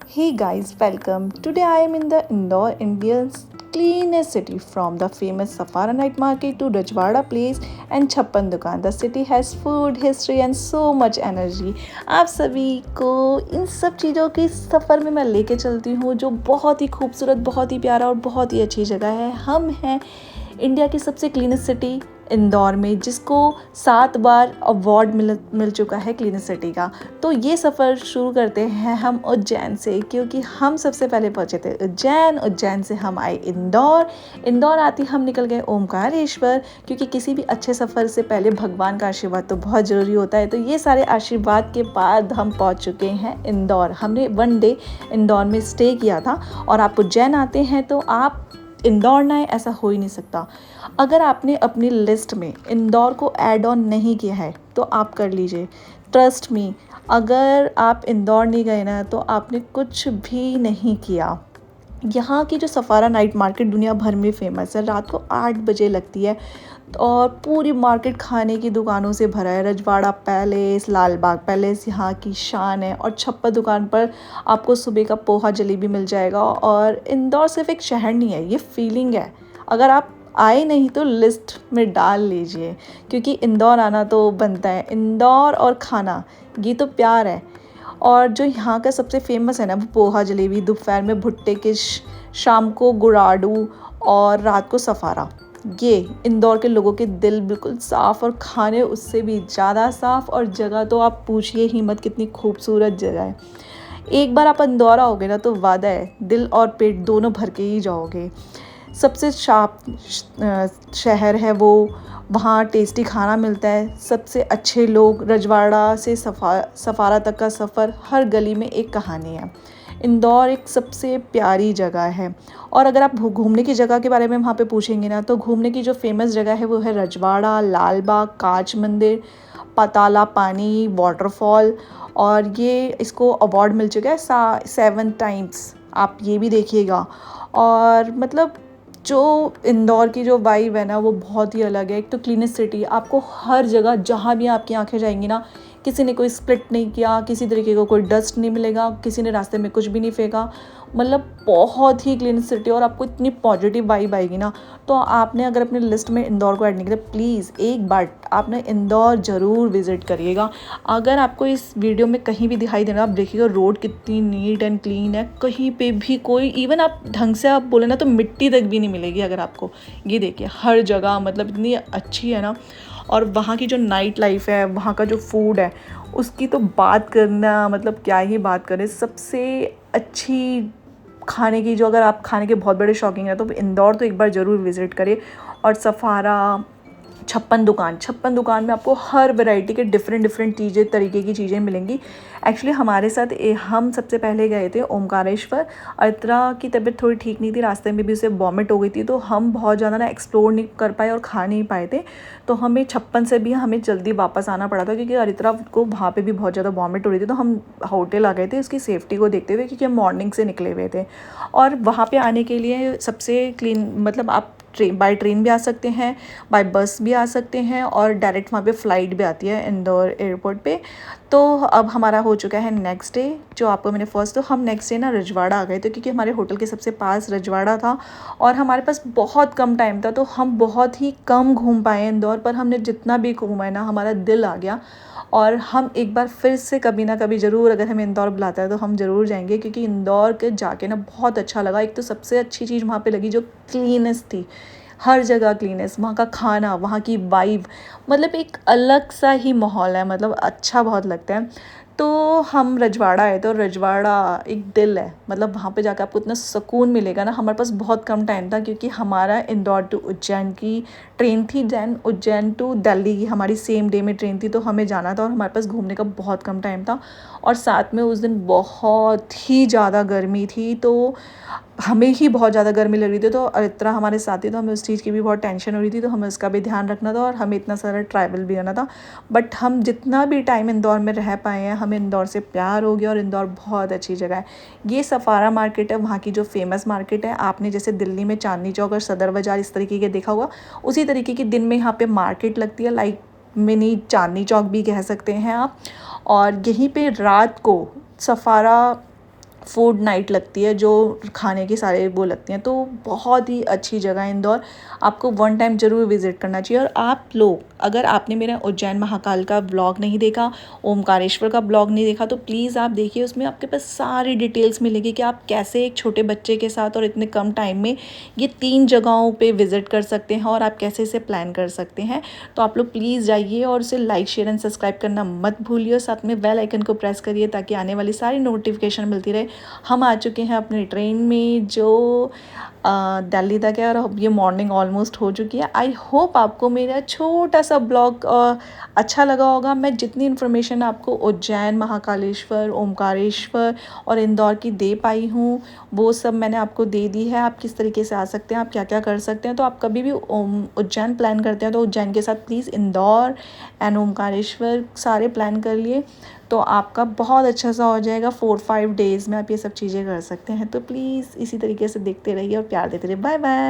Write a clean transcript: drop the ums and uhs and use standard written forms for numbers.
Hey guys, welcome. Today I am in the Indore, India's cleanest city from the famous Safara Night Market to Rajwada Place and Chappan Dukan. The city has food, history and so much energy. आप सभी को इन सब चीज़ों के सफ़र में मैं लेके चलती हूँ जो बहुत ही खूबसूरत, बहुत ही प्यारा और बहुत ही अच्छी जगह है। हम हैं इंडिया की सबसे क्लीनेस्ट सिटी इंदौर में, जिसको 7 बार अवार्ड मिल चुका है क्लीनेस्ट सिटी का। तो ये सफ़र शुरू करते हैं हम उज्जैन से, क्योंकि हम सबसे पहले पहुँचे थे उज्जैन से हम आए इंदौर आते हम निकल गए ओमकारेश्वर, क्योंकि किसी भी अच्छे सफ़र से पहले भगवान का आशीर्वाद तो बहुत ज़रूरी होता है। तो ये सारे आशीर्वाद के बाद हम पहुँच चुके हैं इंदौर। हमने 1 डे इंदौर में स्टे किया था। और आप उज्जैन आते हैं तो आप इंदौर ना आए, ऐसा हो ही नहीं सकता। अगर आपने अपनी लिस्ट में इंदौर को ऐड ऑन नहीं किया है तो आप कर लीजिए। ट्रस्ट मी, अगर आप इंदौर नहीं गए ना तो आपने कुछ भी नहीं किया। यहाँ की जो सफ़ारा नाइट मार्केट दुनिया भर में फ़ेमस है, रात को 8 बजे लगती है और पूरी मार्केट खाने की दुकानों से भरा है। रजवाड़ा पैलेस, लाल बाग पैलेस यहाँ की शान है। और छप्पर दुकान पर आपको सुबह का पोहा जलेबी मिल जाएगा। और इंदौर सिर्फ एक शहर नहीं है, ये फीलिंग है। अगर आप आए नहीं तो लिस्ट में डाल लीजिए, क्योंकि इंदौर आना तो बनता है। इंदौर और खाना, ये तो प्यार है। और जो यहाँ का सबसे फेमस है ना, वो पोहा जलेबी, दोपहर में भुट्टे की, शाम को गुराडू और रात को सफ़ारा। ये इंदौर के लोगों के दिल बिल्कुल साफ़, और खाने उससे भी ज़्यादा साफ़। और जगह तो आप पूछिए ही मत, कितनी खूबसूरत जगह है। एक बार आप इंदौर आओगे ना तो वादा है, दिल और पेट दोनों भर के ही जाओगे। सबसे शहर है वो, वहाँ टेस्टी खाना मिलता है, सबसे अच्छे लोग। रजवाड़ा से सफ़ारा तक का सफ़र, हर गली में एक कहानी है। इंदौर एक सबसे प्यारी जगह है। और अगर आप घूमने की जगह के बारे में वहाँ पे पूछेंगे ना, तो घूमने की जो फेमस जगह है वो है रजवाड़ा, लाल बाग, काच मंदिर, पाताला पानी वाटरफॉल। और ये इसको अवार्ड मिल चुका है 7 टाइम्स, आप ये भी देखिएगा। और मतलब जो इंदौर की जो वाइब है ना, वो बहुत ही अलग है। एक तो क्लीनेस्ट सिटी, आपको हर जगह जहाँ भी आपकी आंखें जाएंगी ना, किसी ने कोई स्प्लिट नहीं किया, किसी तरीके का कोई डस्ट नहीं मिलेगा, किसी ने रास्ते में कुछ भी नहीं फेंका। मतलब बहुत ही क्लीन सिटी, और आपको इतनी पॉजिटिव वाइब आएगी ना। तो आपने अगर अपने लिस्ट में इंदौर को ऐड नहीं किया, प्लीज़ एक बार आपने इंदौर ज़रूर विज़िट करिएगा। अगर आपको इस वीडियो में कहीं भी दिखाई देना, आप देखिएगा रोड कितनी नीट एंड क्लीन है। कहीं पे भी कोई, इवन आप ढंग से आप बोले ना तो मिट्टी तक भी नहीं मिलेगी अगर आपको। ये देखिए हर जगह मतलब इतनी अच्छी है ना। और वहाँ की जो नाइट लाइफ है, वहाँ का जो फूड है, उसकी तो बात करना, मतलब क्या ही बात करें। सबसे अच्छी खाने की, जो अगर आप खाने के बहुत बड़े शौकीन हैं तो इंदौर तो एक बार ज़रूर विज़िट करें। और सफ़ारा, छप्पन दुकान में आपको हर वैरायटी के डिफरेंट चीज़ें, तरीके की चीज़ें मिलेंगी। एक्चुअली हमारे साथ हम सबसे पहले गए थे ओमकारेश्वर। अर्तरा की तबीयत थोड़ी ठीक नहीं थी, रास्ते में भी उसे वॉमिट हो गई थी, तो हम बहुत ज़्यादा ना एक्सप्लोर नहीं कर पाए और खा नहीं पाए थे। तो हमें छप्पन से भी हमें जल्दी वापस आना पड़ा था, क्योंकि अर्तरा को वहाँ पे भी बहुत ज़्यादा वॉमिट हो रही थी। तो हम होटल आ गए थे उसकी सेफ्टी को देखते हुए, क्योंकि हम मॉर्निंग से निकले हुए थे। और वहाँ पे आने के लिए सबसे क्लीन, मतलब आप बाय ट्रेन भी आ सकते हैं, बाय बस भी आ सकते हैं, और डायरेक्ट वहाँ पे फ़्लाइट भी आती है इंदौर एयरपोर्ट पे। तो अब हमारा हो चुका है नेक्स्ट डे, जो आपको मैंने फर्स्ट, तो हम नेक्स्ट डे ना रजवाड़ा आ गए थे, क्योंकि हमारे होटल के सबसे पास रजवाड़ा था। और हमारे पास बहुत कम टाइम था, तो हम बहुत ही कम घूम पाए इंदौर, पर हमने जितना भी घूमा है ना, हमारा दिल आ गया। और हम एक बार फिर से कभी ना कभी ज़रूर, अगर हमें इंदौर बुलाता है तो हम ज़रूर जाएंगे, क्योंकि इंदौर के जाके ना बहुत अच्छा लगा। एक तो सबसे अच्छी चीज़ वहाँ पे लगी जो क्लीनेस थी, हर जगह क्लीनेस, वहाँ का खाना, वहाँ की वाइब, मतलब एक अलग सा ही माहौल है, मतलब अच्छा बहुत लगता है। तो हम रजवाड़ा आए, तो रजवाड़ा एक दिल है, मतलब वहाँ पे जाकर आपको इतना सुकून मिलेगा ना। हमारे पास बहुत कम टाइम था, क्योंकि हमारा इंदौर टू उज्जैन की ट्रेन थी, दैन उज्जैन टू दिल्ली की हमारी सेम डे में ट्रेन थी, तो हमें जाना था और हमारे पास घूमने का बहुत कम टाइम था। और साथ में उस दिन बहुत ही ज़्यादा गर्मी थी, तो हमें ही बहुत ज़्यादा गर्मी लग रही थी। तो अर्तरा हमारे साथ ही, तो हमें उस चीज़ की भी बहुत टेंशन हो रही थी, तो हमें उसका भी ध्यान रखना था, और हमें इतना सारा ट्रैवल भी करना था। बट हम जितना भी टाइम इंदौर में रह पाए हैं, हमें इंदौर से प्यार हो गया, और इंदौर बहुत अच्छी जगह है। ये सफ़ारा मार्केट है, वहाँ की जो फेमस मार्केट है। आपने जैसे दिल्ली में चांदनी चौक और सदर बाज़ार इस तरीके के देखा होगा, उसी तरीके की दिन में यहाँ पे मार्केट लगती है, लाइक मिनी चांदनी चौक भी कह सकते हैं आप। और यहीं पे रात को सफ़ारा फूड नाइट लगती है, जो खाने की सारे वो लगती हैं। तो बहुत ही अच्छी जगह है इंदौर, आपको वन टाइम ज़रूर विज़िट करना चाहिए। और आप लोग, अगर आपने मेरा उज्जैन महाकाल का ब्लॉग नहीं देखा, ओमकारेश्वर का ब्लॉग नहीं देखा, तो प्लीज़ आप देखिए, उसमें आपके पास सारी डिटेल्स मिलेगी कि आप कैसे एक छोटे बच्चे के साथ और इतने कम टाइम में ये 3 जगहों पे विज़िट कर सकते हैं और आप कैसे इसे प्लान कर सकते हैं। तो आप लोग प्लीज़ जाइए और इसे लाइक शेयर एंड सब्सक्राइब करना मत भूलिए, और साथ में बेल आइकन को प्रेस करिए ताकि आने वाली सारी नोटिफिकेशन मिलती रहे। हम आ चुके हैं अपनी ट्रेन में जो दिल्ली तक है, और अब ये मॉर्निंग ऑलमोस्ट हो चुकी है। आई होप आपको मेरा छोटा सा ब्लॉग अच्छा लगा होगा। मैं जितनी इन्फॉर्मेशन आपको उज्जैन, महाकालेश्वर, ओमकारेश्वर और इंदौर की दे पाई हूँ, वो सब मैंने आपको दे दी है। आप किस तरीके से आ सकते हैं, आप क्या क्या कर सकते हैं। तो आप कभी भी उज्जैन प्लान करते हैं तो उज्जैन के साथ प्लीज़ इंदौर एंड ओमकारेश्वर सारे प्लान कर लिए, तो आपका बहुत अच्छा सा हो जाएगा। 4-5 डेज़ में आप ये सब चीज़ें कर सकते हैं। तो प्लीज़ इसी तरीके से देखते रहिए और प्यार देते रहिए। Bye bye.